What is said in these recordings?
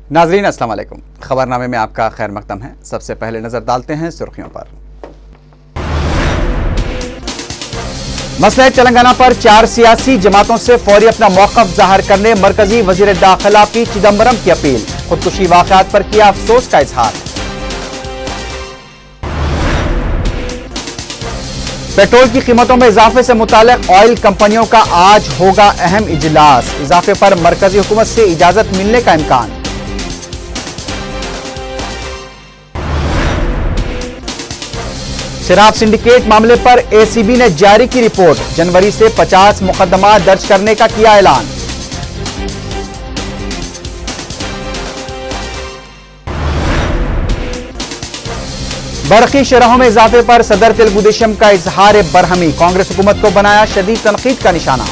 नाजरीन अस्सलाम वालेकुम। खबरनामे में आपका खैर मकदम है। सबसे पहले नजर डालते हैं सुर्खियों पर। मसले तेलंगाना पर 4 सियासी जमातों से फौरी अपना मौकफ जाहिर करने मरकजी वजीर दाखिला पी चिदम्बरम की अपील। खुदकुशी वाकयात पर किया अफसोस का इजहार। पेट्रोल की कीमतों में इजाफे से मुताल्लिक ऑयल कंपनियों का आज होगा अहम इजलास। इजाफे पर मरकजी हुकूमत से इजाजत मिलने का इम्कान। शराब सिंडिकेट मामले पर एसीबी ने जारी की रिपोर्ट। जनवरी से 50 मुकदमा दर्ज करने का किया ऐलान। बरकी शरहों में इजाफे पर सदर तेलुगु देशम का इजहार बरहमी। कांग्रेस हुकूमत को बनाया शदीद तनकीद का निशाना।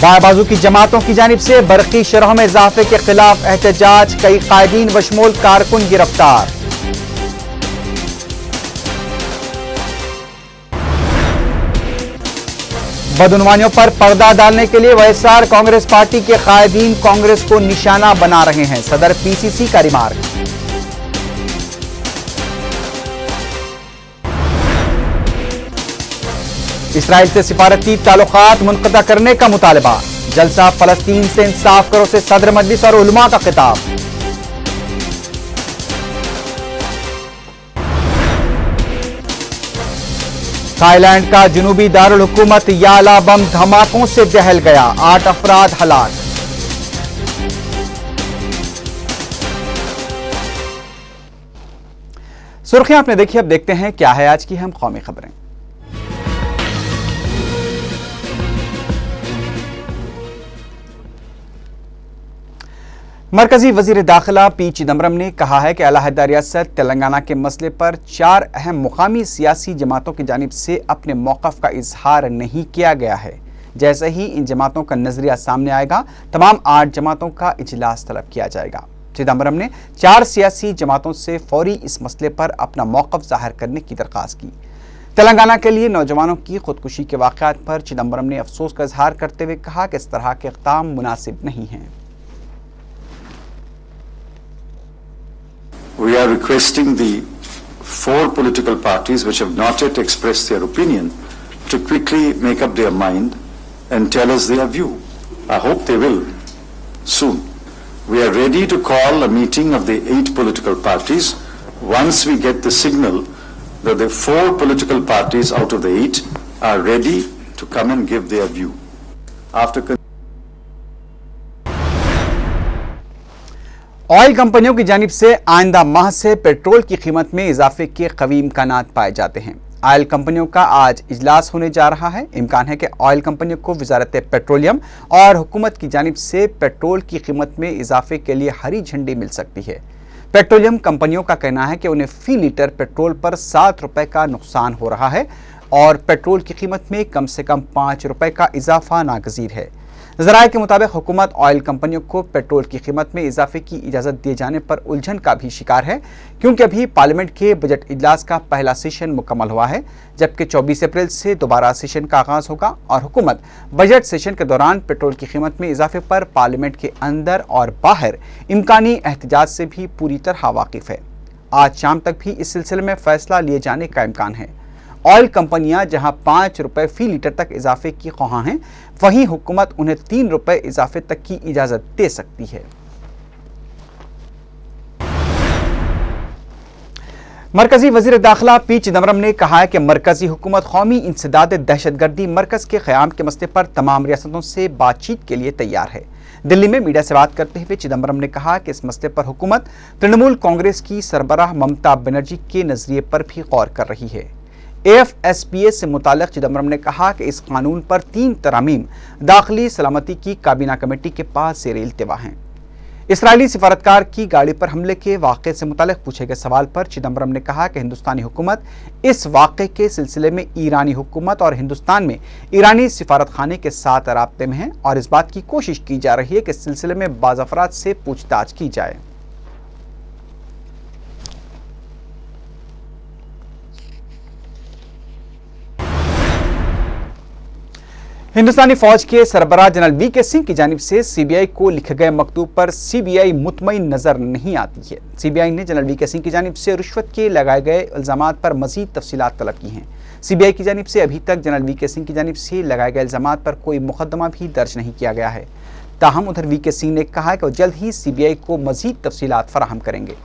बाएं बाजू की जमातों की जानिब से बरकी शरहों में इजाफे के खिलाफ एहतजाज। कई कायदीन बशमूल कारकुन गिरफ्तार। बदउनवानियों पर पर्दा डालने के लिए वाईएसआर कांग्रेस पार्टी के कायदीन कांग्रेस को निशाना बना रहे हैं। सदर पीसीसी का रिमार्क। इसराइल से सिफारती ताल्लुकात मुनक़ता करने का मुतालबा। जलसा फलस्तीन से इंसाफ करो से सदर मजलिस और उलमा का खिताब। थाईलैंड का जुनूबी दारुल हुकूमत याला बम धमाकों से दहल गया। 8 अफराद हलाक। सुर्खियां आपने देखी, अब देखते हैं क्या है आज की हम कौमी खबरें। मरकजी वजीर दाखिला पी चिदम्बरम ने कहा है कि अलहदा रियासत तेलंगाना के मसले पर 4 अहम मुकामी सियासी जमातों की जानिब से अपने मौक़िफ़ का इजहार नहीं किया गया है। जैसे ही इन जमातों का नजरिया सामने आएगा, तमाम 8 जमातों का इजलास तलब किया जाएगा। चिदम्बरम ने 4 सियासी जमातों से फौरी इस मसले पर अपना मौक़िफ़ जाहिर करने की दरख्वास्त की। तेलंगाना के लिए नौजवानों की खुदकुशी के वाक़यात पर चिदम्बरम ने अफसोस का इजहार करते हुए कहा कि इस तरह के इक़दाम मुनासिब नहीं हैं। We are requesting the 4 political parties which have not yet expressed their opinion to quickly make up their mind and tell us their view. I hope they will soon. We are ready to call a meeting of the 8 political parties once we get the signal that the 4 political parties out of the 8 are ready to come and give their view. Oil कंपनियों की जानिब से आइंदा माह से petrol की कीमत में इजाफे के कवी इम्कानात पाए जाते हैं। ऑयल कंपनियों का आज इजलास होने जा रहा है। इम्कान है कि ऑयल कंपनियों को वजारत पेट्रोलियम और हुकूमत की जानिब से पेट्रोल की कीमत में इजाफे के लिए हरी झंडी मिल सकती है। पेट्रोलियम कंपनियों का कहना है कि उन्हें फी लीटर पेट्रोल पर 7 रुपए का नुकसान हो रहा है और पेट्रोल की कीमत में कम से कम 5 रुपए का इजाफा नागजीर है। ज़राए के मुताबिक हुकूमत ऑयल कंपनियों को पेट्रोल की कीमत में इजाफे की इजाज़त दिए जाने पर उलझन का भी शिकार है, क्योंकि अभी पार्लियामेंट के बजट इजलास का पहला सेशन मुकम्मल हुआ है, जबकि 24 अप्रैल से दोबारा सेशन का आगाज़ होगा और हुकूमत बजट सेशन के दौरान पेट्रोल की कीमत में इजाफे पर पार्लियामेंट के अंदर और बाहर इम्कानी एहतजाज से भी पूरी तरह वाकिफ़ है। आज शाम तक भी इस सिलसिले में फैसला लिए जाने का इम्कान है। ऑयल कंपनियां जहां 5 रुपए फी लीटर तक इजाफे की ख्वाहां हैं, वहीं हुकूमत उन्हें 3 रुपए इजाफे तक की इजाजत दे सकती है। मरकजी वजीर दाखिला पी चिदम्बरम ने कहा है कि मरकजी हुकूमत कौमी इंसदाद दहशतगर्दी मरकज के क़याम के मसले पर तमाम रियासतों से बातचीत के लिए तैयार है। दिल्ली में मीडिया से बात करते हुए चिदम्बरम ने कहा कि इस मसले पर हुकूमत तृणमूल कांग्रेस की सरबराह ममता बनर्जी के नजरिए पर भी गौर कर रही है। AFSPA से मुताल्लिक़ चिदम्बरम ने कहा कि इस कानून पर 3 तरामीम दाखिली सलामती की काबीना कमेटी के पास ज़ेर इल्तिवा हैं। इसराइली सिफारतकार की गाड़ी पर हमले के वाक़े से मुताल्लिक़ पूछे गए सवाल पर चिदम्बरम ने कहा कि हिंदुस्तानी हुकूमत इस वाक़े के सिलसिले में ईरानी हुकूमत और हिंदुस्तान में ईरानी सिफारतखाने के साथ राब्ते में है और इस बात की कोशिश की जा रही है कि इस सिलसिले में बाज़ अफराद से पूछताछ की जाए। हिंदुस्तानी फौज के सरबराह जनरल वीके सिंह की जानिब से सीबीआई को लिखे गए मकतूब पर सीबीआई मुतमईन नजर नहीं आती है। सीबीआई ने जनरल वीके सिंह की जानिब से रिश्वत के लगाए गए इल्जामात पर मजीद तफसीलात तलब की हैं। सीबीआई की जानिब से अभी तक जनरल वीके सिंह की जानिब से लगाए गए इल्जामात पर कोई मुकदमा भी दर्ज नहीं किया गया है। ताहम उधर वीके सिंह ने कहा कि वो जल्द ही सीबीआई को मजीद तफसीलात फराहम करेंगे।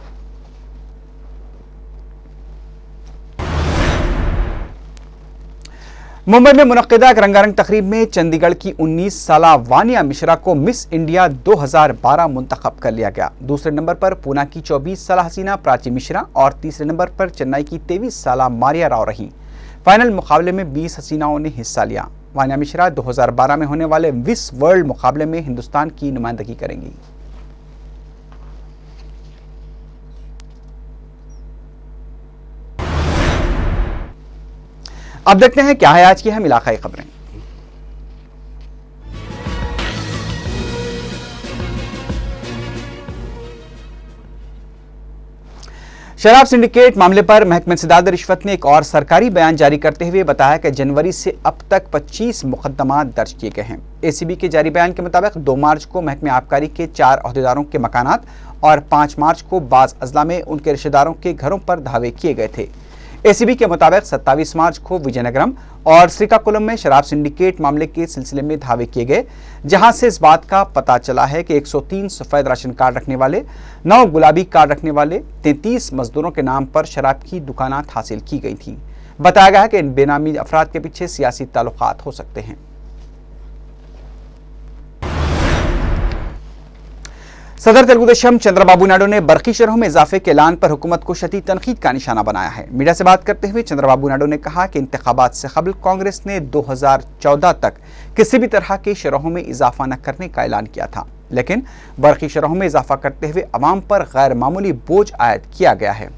मुंबई में मुनक्किदा एक रंगारंग तकरीब में चंडीगढ़ की 19 साला वानिया मिश्रा को मिस इंडिया 2012 मुंतखब कर लिया गया। दूसरे नंबर पर पूना की 24 साला हसीना प्राची मिश्रा और तीसरे नंबर पर चेन्नई की 23 साला मारिया राव रहीं। फाइनल मुकाबले में 20 हसीनाओं ने हिस्सा लिया। वानिया मिश्रा 2012 में होने वाले मिस वर्ल्ड मुकाबले में हिंदुस्तान की नुमाइंदगी करेंगी। अब देखते हैं क्या है आज की हम इलाकाई खबरें। शराब सिंडिकेट मामले पर महकमा इंसदाद रिश्वत ने एक और सरकारी बयान जारी करते हुए बताया कि जनवरी से अब तक 25 मुकदमा दर्ज किए गए हैं। एसीबी के जारी बयान के मुताबिक 2 मार्च को महकमा आबकारी के 4 अहदेदारों के मकानात और 5 मार्च को बाज अजला में उनके रिश्तेदारों के घरों पर धावे किए गए थे। एसीबी के मुताबिक 27 मार्च को विजयनगरम और श्रीकाकुलम में शराब सिंडिकेट मामले के सिलसिले में धावे किए गए, जहां से इस बात का पता चला है कि 103 सफेद राशन कार्ड रखने वाले, 9 गुलाबी कार्ड रखने वाले 33 मजदूरों के नाम पर शराब की दुकानात हासिल की गई थी। बताया गया है कि इन बेनामी अफराद के पीछे सियासी ताल्लुकात हो सकते हैं। सदर तेलुगुदेशम चंद्रबाबू नायडू ने बरकी शरहों में इजाफे के ऐलान पर हुकूमत को शदीद तनकीद का निशाना बनाया है। मीडिया से बात करते हुए चंद्रबाबू नायडू ने कहा कि इंतखाबात से कबल कांग्रेस ने 2014 तक किसी भी तरह के शरहों में इजाफा न करने का ऐलान किया था, लेकिन बरकी शरहों में इजाफा करते हुए अवाम पर गैर मामूली बोझ आयद किया गया है।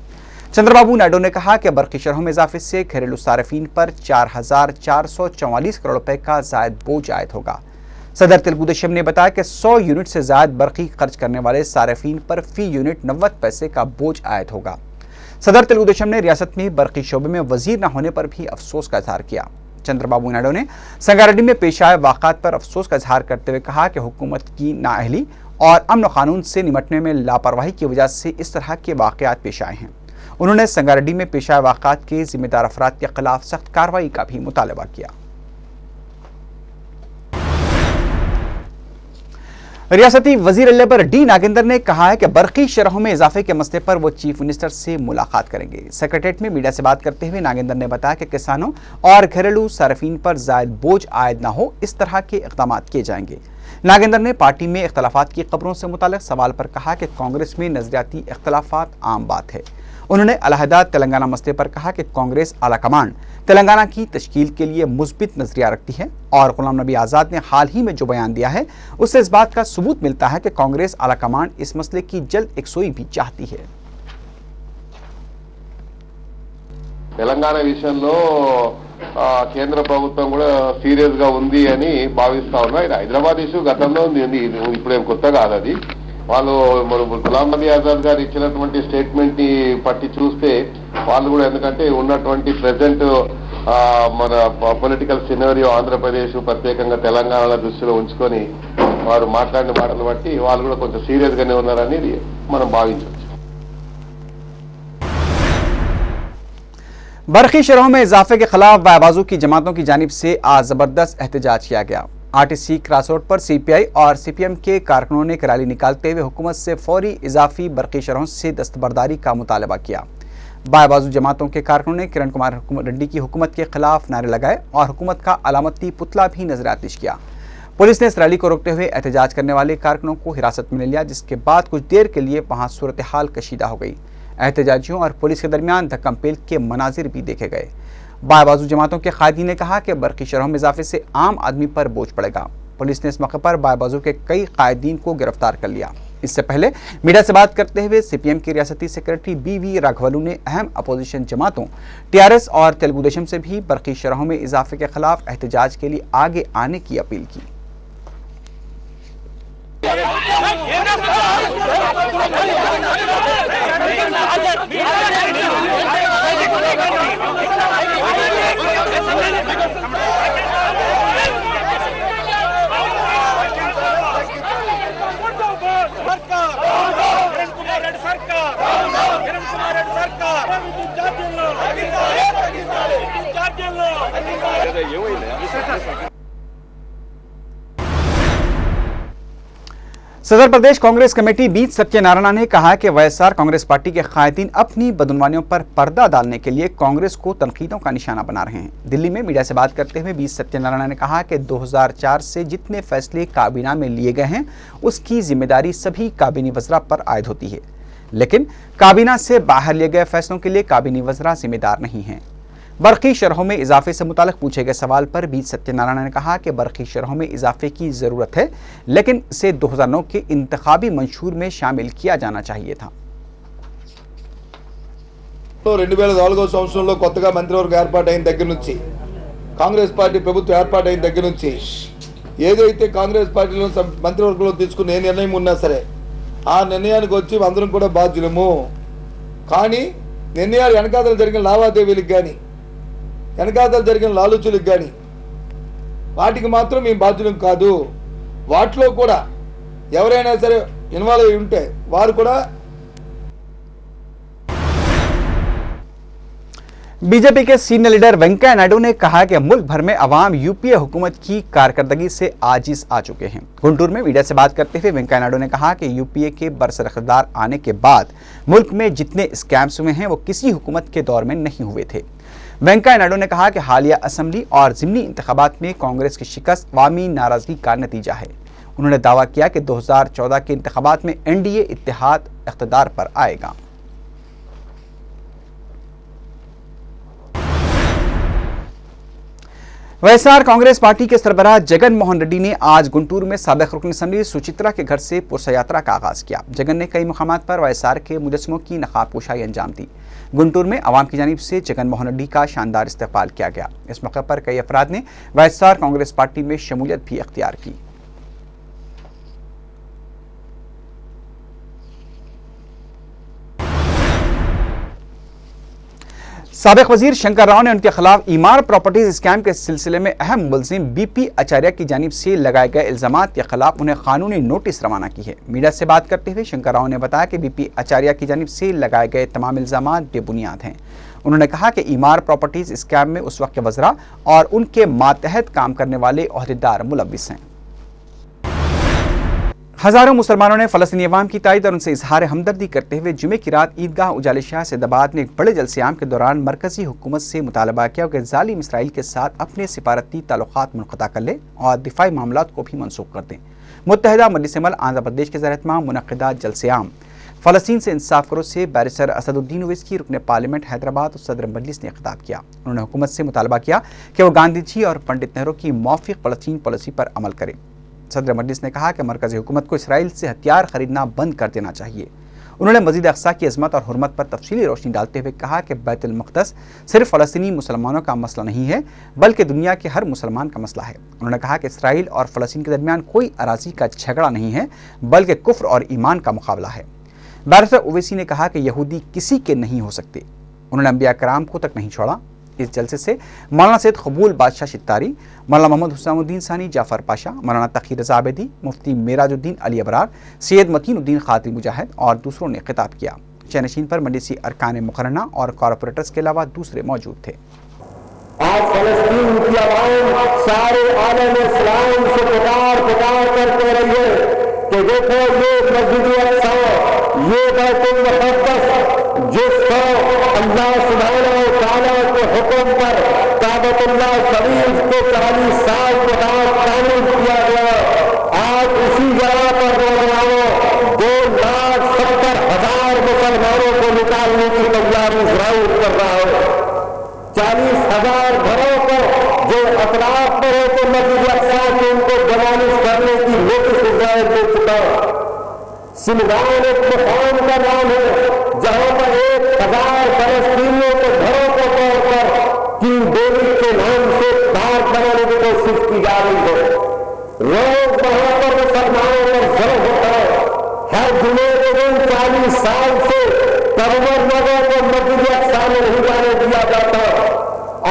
चंद्रबाबू नायडू ने कहा कि बरकी शरहों में इजाफे से घरेलू सार्फिन पर 4,444 करोड़ रुपए का जायद बोझ आयद होगा। सदर तेलुगुदेशम ने बताया कि 100 यूनिट से ज्यादा बरकी खर्च करने वाले सार्फिन पर फी यूनिट 90 पैसे का बोझ आयद होगा। सदर तेलुगुदेशम ने रियासत में बरकी शोबे में वजीर न होने पर भी अफसोस का इजहार किया। चंद्रबाबू नायडू ने संगारेड्डी में पेश आए वाक़ात पर अफसोस का इजहार करते हुए कहा कि हुकूमत की नाअहली और अमन कानून से निपटने में लापरवाही की वजह से इस तरह के वाक़यात पेश आए हैं। उन्होंने संगारेड्डी में पेश आए वाक़ात के जिम्मेदार अफराद के खिलाफ सख्त कार्रवाई का भी मुतालबा किया। रियासती वजीर अल्ले पर डी नागेंद्र ने कहा है कि बरकी शरहों में इजाफे के मसले पर वो चीफ मिनिस्टर से मुलाकात करेंगे। सेक्रेटेरिएट में मीडिया से बात करते हुए नागेंद्र ने बताया कि किसानों और घरेलू सार्फिन पर जायद बोझ आयद न हो, इस तरह के इक़दाम किए जाएंगे। नागेंद्र ने पार्टी में इख्तलाफात की खबरों से मुताल्लिक सवाल पर कहा कि कांग्रेस में नजरियाती इख्तलाफात आम बात है। उन्होंने अलहदा तेलंगाना मसले पर कहा कि कांग्रेस आला कमान तेलंगाना की तश्कील के लिए मुस्बित नजरिया रखती है और गुलाम नबी आज़ाद ने हाल ही में जो बयान दिया है उससे इस बात का सबूत मिलता है कि कांग्रेस आला कमान इस मसले की जल्द एकसोई भी चाहती है। తెలంగాణ విషయంలో కేంద్ర ప్రభుత్వం కూడా సీరియస్ గా ఉంది అని భావిస్తా ఉన్నా. ఇది హైదరాబాద్ ఇష్యూ గతంలో ఉంది, ఇప్పుడేం కొత్త కాదు. అది వాళ్ళు మన గులాం నబీ ఆజాద్ గారు ఇచ్చినటువంటి స్టేట్మెంట్ ని పట్టి చూస్తే వాళ్ళు కూడా, ఎందుకంటే ఉన్నటువంటి ప్రెసెంట్ మన పొలిటికల్ సినారియో ఆంధ్రప్రదేశ్ ప్రత్యేకంగా తెలంగాణ దృష్టిలో ఉంచుకొని వారు మాట్లాడిన మాటలు బట్టి వాళ్ళు కూడా కొంచెం సీరియస్ గానే ఉన్నారని మనం భావించవచ్చు. बरकी शरहों में इजाफे के खिलाफ बाबाजू की जमातों की जानिब से आज जबरदस्त एहतजाज किया गया। आरटीसी क्रॉस रोड पर सीपीआई और सीपीएम के कारकुनों ने एक रैली निकालते हुए हुकूमत से फौरी इजाफी बरकी शरहों से दस्तबरदारी का मुतालबा किया। बाबाजू जमातों के कारकुनों ने किरण कुमार रेड्डी की हुकूमत के खिलाफ नारे लगाए और हुकूमत का अलामती पुतला भी नजरातिश किया। पुलिस ने इस रैली को रोकते हुए एहतजाज करने वाले कारकुनों को हिरासत में ले लिया, जिसके बाद कुछ देर के लिए वहां सूरत हाल कशीदा हो गई। एहतजाजियों और पुलिस के दरमियान धक्कम-पेल के मनाजिर भी देखे गए। बाबाजू जमातों के कायदीन ने कहा कि बरकी शरहों में इजाफे से आम आदमी पर बोझ पड़ेगा। पुलिस ने इस मौके पर बाबाजू के कई कायदीन को गिरफ्तार कर लिया। इससे पहले मीडिया से बात करते हुए सीपीएम के रियासती सेक्रेटरी बीवी राघवलू ने अहम अपोजिशन जमातों टीआरएस और तेलुगुदेशम से भी बरकी शरहों में इजाफे के खिलाफ एहतजाज के लिए आगे आने की अपील की। सदर प्रदेश कांग्रेस कमेटी बीच सत्यनारायण ने कहा कि वाईएसआर कांग्रेस पार्टी के कायदीन अपनी बदनवानियों पर पर्दा डालने के लिए कांग्रेस को तनकीदों का निशाना बना रहे हैं। दिल्ली में मीडिया से बात करते हुए बीच सत्यनारायण ने कहा कि 2004 से जितने फैसले काबीना में लिए गए हैं उसकी जिम्मेदारी सभी काबीनी वज़रा पर आयद होती है, लेकिन काबीना से बाहर लिए गए फैसलों के लिए काबीनी वज़रा जिम्मेदार नहीं है। बरकी शरहों में इजाफे से मुतालिक पूछे गए सवाल पर बीच सत्यनारायण ने कहा कि बरकी शरहों में इजाफे की ज़रूरत है, लेकिन इसे 2009 के इंतखाबी मंशूर में शामिल किया जाना चाहिए था। 2004 సంవత్సరంలో కొత్తగా మంత్రివర్గం ఏర్పాటైన దగ్గర నుంచి కాంగ్రెస్ పార్టీ ప్రభుత్వం ఏర్పాటైన దగ్గర నుంచి ఏదైతే కాంగ్రెస్ పార్టీలో మంత్రివర్గంలో తీసుకున్న ఏ నిర్ణయం ఉన్నా సరే ఆ నిర్ణయానికి వచ్చి అందరం కూడా బాధ్యులము। కానీ నిర్ణయాలు వెనకాతలు జరిగిన లావాదేవీలకు కానీ వెనకాతలు జరిగిన లాలుచులకు కానీ వాటికి మాత్రం మేము బాధ్యులం కాదు। వాటిలో కూడా ఎవరైనా సరే ఇన్వాల్వ్ అయి ఉంటే వారు కూడా। बीजेपी के सीनियर लीडर वेंकैया नायडू ने कहा कि मुल्क भर में अवाम यूपीए हुकूमत की कारकर्दगी से आजिज आ चुके हैं। गुंटूर में मीडिया से बात करते हुए वेंकैया नायडू ने कहा कि यूपीए के बरसर-ए-इख्तिदार आने के बाद मुल्क में जितने स्कैम्स हुए हैं वो किसी हुकूमत के दौर में नहीं हुए थे। वेंकैया नायडू ने कहा कि हालिया असम्बली और ज़िमनी इंतखाबात में कांग्रेस की शिकस्त अवामी नाराजगी का नतीजा है। उन्होंने दावा किया कि 2014 के इंतखाबात में एनडीए इत्तेहाद इख्तिदार पर आएगा। वाईएसआर कांग्रेस पार्टी के सरबराह जगन मोहन रेड्डी ने आज गुंटूर में साबिक रुकन असम्बली सुचित्रा के घर से पुरसा यात्रा का आगाज किया। जगन ने कई मुकामात पर वाईएसआर के मुजस्समों की नकाब पोशाई अंजाम दी। गुंटूर में आवाम की जानिब से जगन मोहन रेड्डी का शानदार इस्तकबाल किया गया। इस मौके पर कई अफराद ने वाईएसआर कांग्रेस पार्टी में शमूलियत भी अख्तियार की। साबिक वजीर शंकर राव ने उनके खिलाफ ईमार प्रॉपर्टीज स्कैम के सिलसिले में अहम मुलजिम बीपी आचार्य की जानिब से लगाए गए इल्जामात के खिलाफ उन्हें कानूनी नोटिस रवाना की है। मीडिया से बात करते हुए शंकर राव ने बताया कि बीपी आचार्य की जानिब से लगाए गए तमाम इल्जामात बेबुनियाद हैं। उन्होंने कहा कि ईमार प्रॉपर्टीज स्कैम में उस वक्त के वज़रा और उनके मातहत काम करने वाले ओहदेदार मुलव्विस हैं। हजारों मुसलमानों ने फ़लस्तीनी अवाम की तायद और उनसे इजहार हमदर्दी करते हुए जुमे की रात ईदगाह उजाले शाह सैदाबाद में एक बड़े जलसे-ए-आम के दौरान मरकजी हुकूमत से मुतालबा किया कि ज़ालिम इसराइल के साथ अपने सिफारती ताल्लुकात मुनक़ता कर ले और दिफाई मामलात को भी मनसूख कर दें। मुत्तहिदा मजलिस-ए-अमल आंध्र प्रदेश के ज़ेर-ए-इत्माम मुनक़्क़िदा जलसे-ए-आम फ़लस्तीन से इंसाफ करो से बैरिस्टर असदुद्दीन ओवैसी, रुकन पार्लियामेंट हैदराबाद और सदर मजलिस ने खिताब किया। उन्होंने हुकूमत से मुतालबा किया कि वह गांधी जी और पंडित नेहरू की मौफ़िक़ फ़लस्तीन पॉलिसी पर अमल करे। सदर मजलिस ने कहा कि मरकज़ी हुकूमत को इसराइल से हथियार खरीदना बंद कर देना चाहिए। उन्होंने मस्जिद अक़सा की अज़मत और हुर्मत पर तफसीली रोशनी डालते हुए कहा कि बैतुल मक़दस सिर्फ फ़लस्तीनी मुसलमानों का मसला नहीं है बल्कि दुनिया के हर मुसलमान का मसला है। उन्होंने कहा कि इसराइल और फ़लस्तीन के दरमियान कोई अराज़ी का झगड़ा नहीं है बल्कि कुफ्र और ईमान का मुकाबला है। बैरिस्टर ओवैसी ने कहा कि यहूदी किसी के नहीं हो सकते। उन्होंने अंबिया कराम को तक नहीं छोड़ा। इस जलसे से मौलाना सैयद कबूल बादशाह शित्तारी, मौलाना मोहम्मद हुसैनुद्दीन सानी जाफ़र पाशा, मौलाना तक़ी रज़ा आबिदी, मुफ्ती मेराजुद्दीन अली अबरार, सैयद मतीनुद्दीन ख़ातिरी मुजाहिद और दूसरों ने खिताब किया। चैनशीन पर मजलिसी अरकान मुक़र्रना और कॉरपोरेटर्स के अलावा दूसरे मौजूद थे। आज फ़लस्तीन की आवाम सारे आलम इस्लाम से पुकार करते रही है कि देखो ये मस्जिद अक़सा, ये बैतुल मुक़द्दस जिसको अल्लाह सुब्हानहू व तआला के हुक्म पर काबतुल्लाह शरीफ को 40 साल के बाद तामीर किया गया, आज उसी जगह पर नौजवानों 2,70,000 मुसलमानों को निकालने की तैयारी इजराइल कर रहा है। 40,000 घरों पर जो अतराफ पर है तो मस्जिद अक़सा के उनको डिमोलिश करने की नोटिस इजराइल दे चुका। सिमगान एक मुकाम का नाम है जहां पर 1,000 फलस्तीनियों के घरों को तोड़कर किंग डेविड के नाम से पार्क बनाने की कोशिश की जा रही है। रोज वहां पर मुसलमानों पर जुल्म होता है। हर जुमे के दिन 40 साल से कमर नगर को मस्जिद अक़सा में नहीं जाने दिया जाता।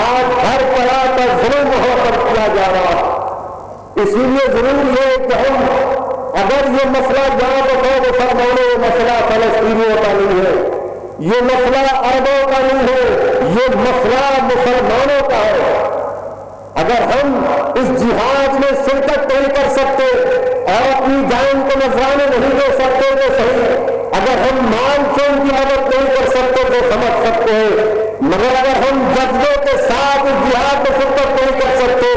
आज हर तरह का जुल्म वहां पर किया जा रहा है। इसीलिए जरूरी है कि हम अगर ये मसला यहाँ पर हो मुसलमानों, ये मसला फलस्तीनियों का नहीं है, ये मसला अरबों का नहीं है, ये मसला मुसलमानों का है। अगर हम इस जिहाद में शिरकत नहीं कर सकते और अपनी जान को नजराने नहीं दे सकते तो सही, अगर हम मानसून की मदद नहीं कर सकते तो समझ सकते हैं, मगर अगर हम जज्बे के साथ जिहाद में शिरकत नहीं कर सकते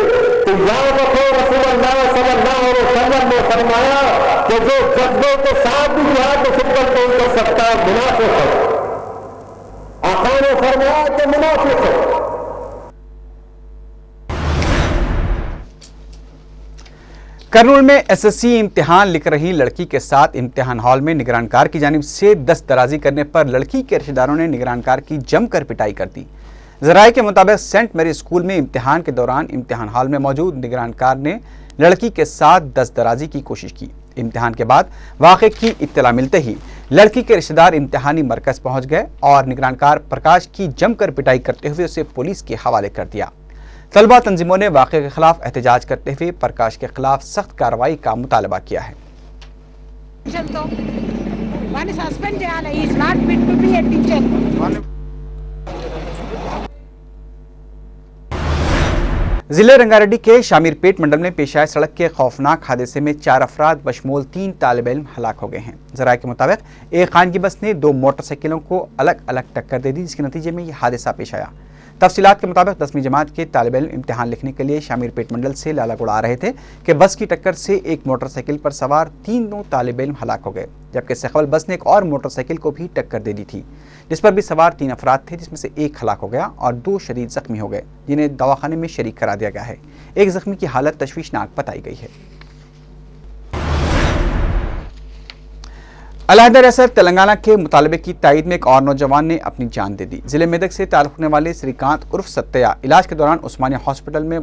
तो याद रखो रसूलुल्लाह सल्लल्लाहु अलैहि वसल्लम ने फरमाया कि जो जज्बे के साथ भी जिहाद में शिरकत नहीं कर सकता मुनाफिक है। आका ने फरमाया कि मुनाफिक है। करनूल में एसएससी इम्तिहान लिख रही लड़की के साथ इम्तिहान हॉल में निगरानकार की जानिब से दस्तराजी करने पर लड़की के रिश्तेदारों ने निगरानकार की जमकर पिटाई कर दी। जराये के मुताबिक सेंट मैरी स्कूल में इम्तिहान के दौरान इम्तिहान हॉल में मौजूद निगरानकार ने लड़की के साथ दस्तराजी की कोशिश की। इम्तिहान के बाद वाक़े की इत्तला मिलते ही लड़की के रिश्तेदार इम्तिहानी मरकज पहुंच गए और निगरानकार प्रकाश की जमकर पिटाई करते हुए उसे पुलिस के हवाले कर दिया। तलबा तंजीमों ने वाक़े के खिलाफ एहतजाज करते हुए प्रकाश के खिलाफ सख्त कार्रवाई का मुतालबा किया है। जिले रंगारेड्डी के शामीरपेट मंडल में पेश आए सड़क के खौफनाक हादसे में 4 अफराद बशमूल 3 तालिब इल्म हलाक हो गए हैं। जराये के मुताबिक एक खानगी बस ने 2 मोटरसाइकिलों को अलग अलग टक्कर दे दी, जिसके नतीजे में यह हादसा पेश आया। तफसीलात के मुताबिक 10वीं जमात के तालिब इल्म इम्तिहान लिखने के लिए शामीरपेट मंडल से लालागुड़ा आ रहे थे कि बस की टक्कर से एक मोटरसाइकिल पर सवार 3 तालिब इल्म हलाक हो गए, जबकि इससे कबल बस ने एक और मोटरसाइकिल को भी टक्कर दे दी थी, जिस पर भी सवार 3 अफराद थे, जिसमें से एक हलाक हो गया और 2 शदीद जख्मी हो गए, जिन्हें दवाखाने में शरीक करा दिया गया है। एक जख्मी की हालत तशवीशनाक बताई गई है। अलहदा रियासत तेलंगाना के मुतालबे की तायद में एक और नौजवान ने अपनी जान दे दी। जिले मेदक से ताल्लुक़ रखने वाले श्रीकांत उर्फ सत्या इलाज के दौरान उस्मानिया हॉस्पिटल में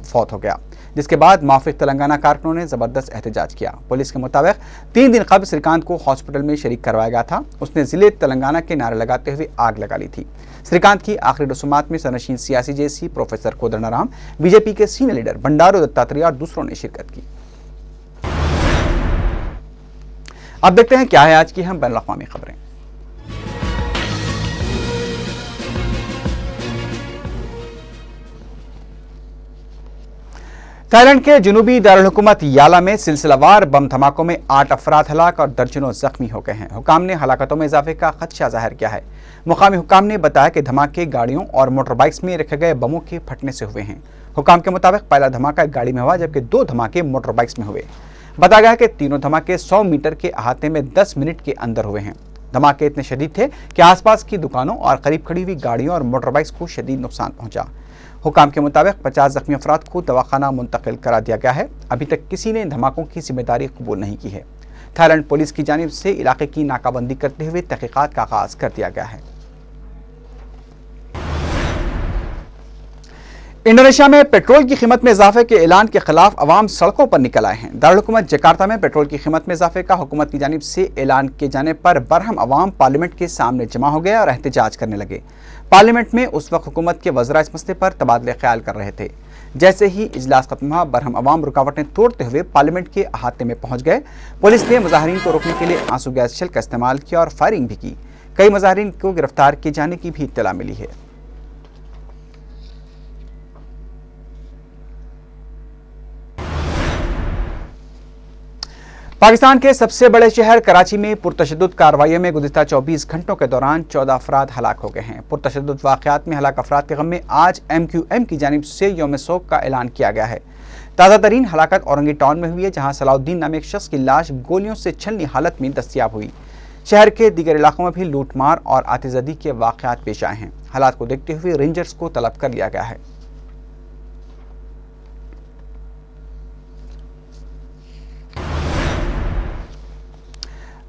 फौत हो गया, जिसके बाद माफिक तेलंगाना कारकुनों ने जबरदस्त एहतजाज किया। पुलिस के मुताबिक 3 दिन कबल श्रीकांत को हॉस्पिटल में शरीक करवाया गया था। उसने जिले तेलंगाना के नारे लगाते हुए आग लगा ली थी। श्रीकांत की आखिरी रसूमात में सरनशीन सियासी जैसी प्रोफेसर कोदंडराम, बीजेपी के सीनियर लीडर बंडारू दत्तात्रेय और दूसरों ने शिरकत की। अब देखते हैं क्या है आज की हम बैनुल-अक़वामी खबरें। थाईलैंड के जुनूबी दारुल हुकूमत याला में सिलसिलावार बम धमाकों में 8 अफराद हलाक और दर्जनों जख्मी हो गए हैं। हुकाम ने हलाकतों में इजाफे का खदशा जाहिर किया है। मुकामी हुकाम ने बताया कि धमाके गाड़ियों और मोटर बाइक्स में रखे गए बमों के फटने से हुए हैं। हुकाम के मुताबिक पहला धमाका एक गाड़ी में हुआ, जबकि 2 धमाके मोटर बाइक्स में हुए। बताया गया कि तीनों धमाके 100 मीटर के अहाते में 10 मिनट के अंदर हुए हैं। धमाके इतने शदीद थे कि आसपास की दुकानों और करीब खड़ी हुई गाड़ियों और मोटर बाइक्स को शदीद नुकसान पहुंचा। हुकाम के मुताबिक 50 जख्मी अफराद को दवाखाना मुंतकिल करा दिया गया है। अभी तक किसी ने धमाकों की जिम्मेदारी कबूल नहीं की है। थाईलैंड पुलिस की जानिब से इलाके की नाकाबंदी करते हुए तहकीकात का आगाज कर दिया गया है। इंडोनेशिया में पेट्रोल की कीमत में इजाफे के ऐलान के खिलाफ अवाम सड़कों पर निकल आए हैं। दारुल हुकूमत जकार्ता में पेट्रोल की कीमत में इजाफे का हुकूमत की जानिब से ऐलान किए जाने पर बरहम अवाम पार्लियामेंट के सामने जमा हो गए और एहतजाज करने लगे। पार्लियामेंट में उस वक्त हुकूमत के वज़रा इस मसले पर तबादले ख्याल कर रहे थे। जैसे ही इजलास खत्म हुआ, बरहम अवाम रुकावटें तोड़ते हुए पार्लियामेंट के अहाते में पहुंच गए। पुलिस ने मुजाहिरीन को रोकने के लिए आंसू गैस शेल का इस्तेमाल किया और फायरिंग भी की। कई मुजाहिरीन को गिरफ्तार किए जाने की भी इत्तला मिली है। पाकिस्तान के सबसे बड़े शहर कराची में पुरतशद्दुद कार्रवाइयों में गुज़िश्ता 24 घंटों के दौरान 14 अफराद हलाक हो गए हैं। पुरतशद्दुद वाक़यात में हलाक अफराद के गम में आज MQM की जानिब से यौम शोक का ऐलान किया गया है। ताज़ा तरीन हलाकत औरंगी टाउन में हुई है, जहाँ सलाउद्दीन नामे एक शख्स की लाश गोलियों से छलनी हालत में दस्तियाब हुई। शहर के दीगर इलाकों में भी लूटमार और आतिशबाज़ी के वाक़यात पेश आए हैं। हालात को देखते हुए रेंजर्स को तलब कर लिया गया है।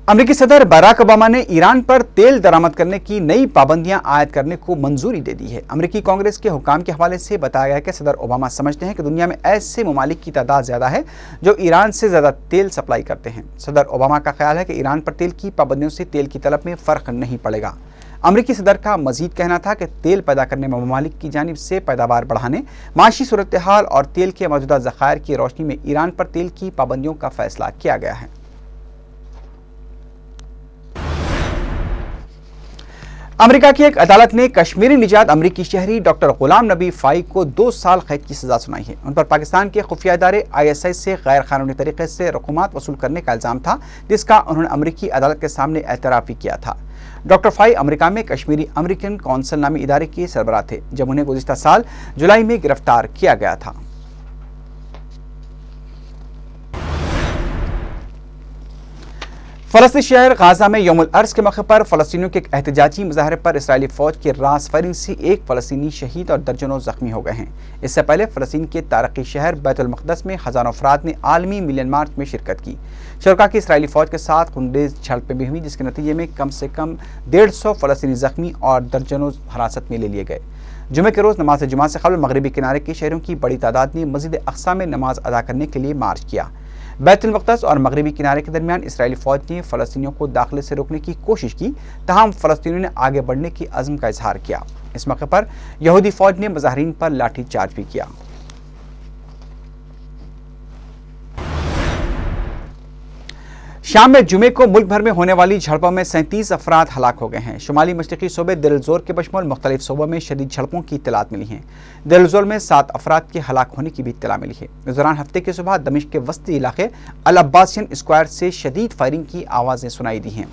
अमेरिकी सदर बराक ओबामा ने ईरान पर तेल दरामद करने की नई पाबंदियां आयद करने को मंजूरी दे दी है। अमेरिकी कांग्रेस के हुकाम के हवाले से बताया गया कि सदर ओबामा समझते हैं कि दुनिया में ऐसे ममालिक की तादाद ज़्यादा है जो ईरान से ज़्यादा तेल सप्लाई करते हैं। सदर ओबामा का ख्याल है कि ईरान पर तेल की पाबंदियों से तेल की तलब में फ़र्क नहीं पड़ेगा। अमेरिकी सदर का मजीद कहना था कि तेल पैदा करने में ममालिक की जानिब से पैदावार बढ़ाने, माशी सूरत हाल और तेल के मौजूदा ज़खायर की रोशनी में ईरान पर तेल की पाबंदियों का फैसला किया गया है। अमेरिका की एक अदालत ने कश्मीरी निजात अमेरिकी शहरी डॉक्टर गुलाम नबी फाई को 2 साल कैद की सजा सुनाई है। उन पर पाकिस्तान के खुफिया इदारे ISI से गैर कानूनी तरीके से रकूमात वसूल करने का इल्जाम था, जिसका उन्होंने अमेरिकी अदालत के सामने एतराफ़ भी किया था। डॉक्टर फाई अमेरिका में कश्मीरी अमेरिकन कौंसिल नामी इदारे के सरबराह थे, जब उन्हें गुज़िश्ता साल जुलाई में गिरफ्तार किया गया था। फलस्तीनी शहर गाजा में यौमुल अर्ज के मौके पर फलस्तीनियों के एक एहतजाजी मुजाहरे पर इसराइली फौज की रास फायरिंग से एक फलस्तीनी शहीद और दर्जनों जख्मी हो गए हैं। इससे पहले फलस्तीन के तारकी शहर बैतुल मक़दस में हजारों अफराद ने आलमी मिलियन मार्च में शिरकत की। शुरका की इसराइली फौज के साथ खुंडेज झड़पें भी हुई, जिसके नतीजे में कम से कम 150 फलस्तीनी जख्मी और दर्जनों हिरासत में ले लिए गए। जुमे के रोज नमाज जुमा से कबल मगरबी किनारे के शहरों की बड़ी तादाद ने मस्जिद अक्सा में नमाज अदा करने के लिए मार्च किया। बैतुल मक़दस और मगरबी किनारे के दरमियान इसराइली फौज ने फलस्तीनियों को दाखिले से रोकने की कोशिश की, तहम फलस्तीनियों ने आगे बढ़ने की अज़्म का इजहार किया। इस मौके पर यहूदी फौज ने मुजाहिरीन पर लाठी चार्ज भी किया। शाम में जुमे को मुल्क भर में होने वाली झड़पों में 37 अफराद हलाक हो गए हैं। शुमाली मशरकी सूबे देर जोर के बशमूल मुख्तलिफ सूबों में शदीद झड़पों की इत्तलात मिली हैं। देर जोर में 7 अफराद के हलाक होने की भी इत्तला मिली है। इस दौरान हफ्ते की सुबह दमिश्क के वस्ती इलाके अल अब्बासियन स्क्वायर से शदीद फायरिंग की आवाज़ें सुनाई दी हैं।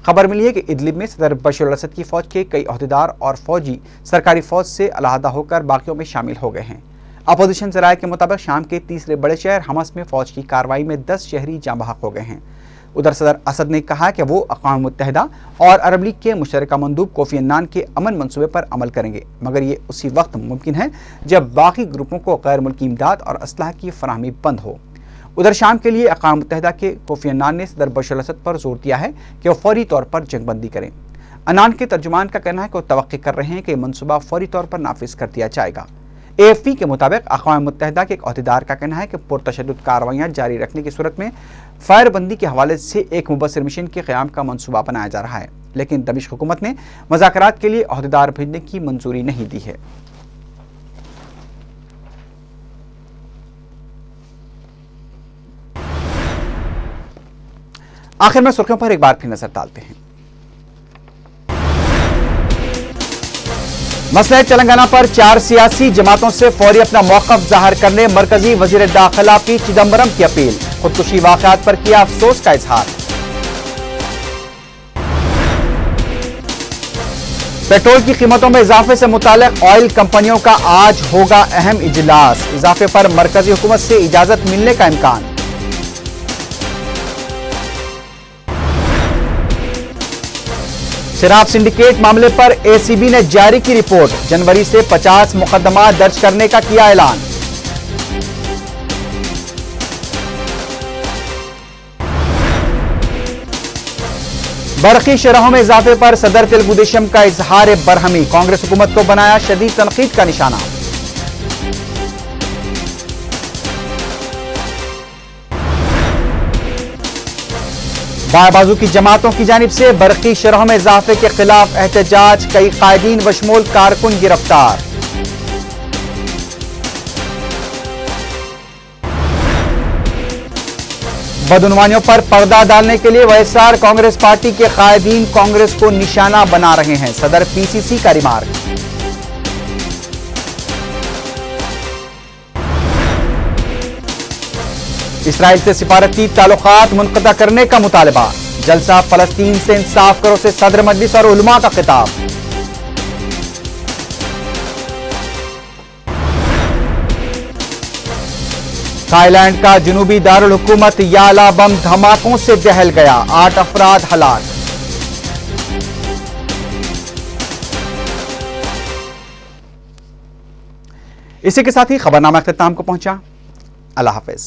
खबर मिली है कि इदलिब में सदर बशर अल असद की फौज के कई अहदेदार और फौजी सरकारी फौज से अलहदा होकर बाकियों में शामिल हो गए हैं। अपोजिशन ज़राए के मुताबिक शाम के तीसरे बड़े शहर हमस में फौज की कार्रवाई में 10 शहरी जाँ बहक हो गए हैं। उधर सदर असद ने कहा कि वो अक़वाम मुत्तहिदा और अरब लीग के मुशतरका मंदूब कोफी अन्नान के अमन मंसूबे पर अमल करेंगे, मगर ये उसी वक्त मुमकिन है जब बाकी ग्रुपों को गैर मुल्की इमदाद और असलाह की फराहमी बंद हो। उधर शाम के लिए अक़वाम मुत्तहिदा के कोफी अन्नान ने सदर बशर अल असद पर जोर दिया है कि वो फौरी तौर पर जंगबंदी करें। अन्नान के तर्जुमान का कहना है कि वो तवक्की कर रहे हैं कि मनसूबा फौरी तौर पर नाफिज कर दिया जाएगा। AFP के मुताबिक अक़वाम मुत्तहिदा के एक अहदेदार का कहना है कि पुरतशद्दुद कार्रवाइयाँ जारी रखने की सूरत में फायरबंदी के हवाले से एक मुबस्सिर मिशन के क़याम का मनसूबा बनाया जा रहा है, लेकिन दमिश्क हुकूमत ने मुज़ाकरात के लिए अहदेदार भेजने की मंजूरी नहीं दी है। आखिर में सुर्खियों पर एक बार फिर नजर डालते हैं। मसले तेलंगाना पर 4 सियासी जमातों से फौरी अपना मौक़िफ़ ज़ाहिर करने मरकजी वज़ीर दाखिला पी चिदम्बरम की अपील। खुदकुशी वाक़यात पर किया अफसोस का इजहार। पेट्रोल की कीमतों में इजाफे से मुताल्लिक़ ऑयल कंपनियों का आज होगा अहम इजलास। इजाफे पर मरकजी हुकूमत से इजाजत मिलने का इम्कान। शराब सिंडिकेट मामले पर ACB ने जारी की रिपोर्ट। जनवरी से 50 मुकदमा दर्ज करने का किया ऐलान। बरकी शरहों में इजाफे पर सदर तेलुगु देशम का इजहार बरहमी। कांग्रेस हुकूमत को बनाया शदीद तनकीद का निशाना। बाएं बाजू की जमातों की जानिब से बरकी शरहों में इजाफे के खिलाफ एहतजाज। कई कायदीन बशमूल कारकुन गिरफ्तार। बदउनवानियों पर पर्दा डालने के लिए वाईएसआर कांग्रेस पार्टी के कायदीन कांग्रेस को निशाना बना रहे हैं। सदर PCC का रिमार्क। इसराइल से सिफारती ताल्लुकात मुनक़ता करने का मुतालबा। जलसा फलस्तीन से इंसाफ करो से सदर मजलिस और उलमा का खिताब। थाईलैंड का जुनूबी दारुल हुकूमत याला बम धमाकों से दहल गया। 8 अफराद हलाक। इसी के साथ ही खबरनामा इख्तिताम को पहुंचा। अल्लाह हाफिज।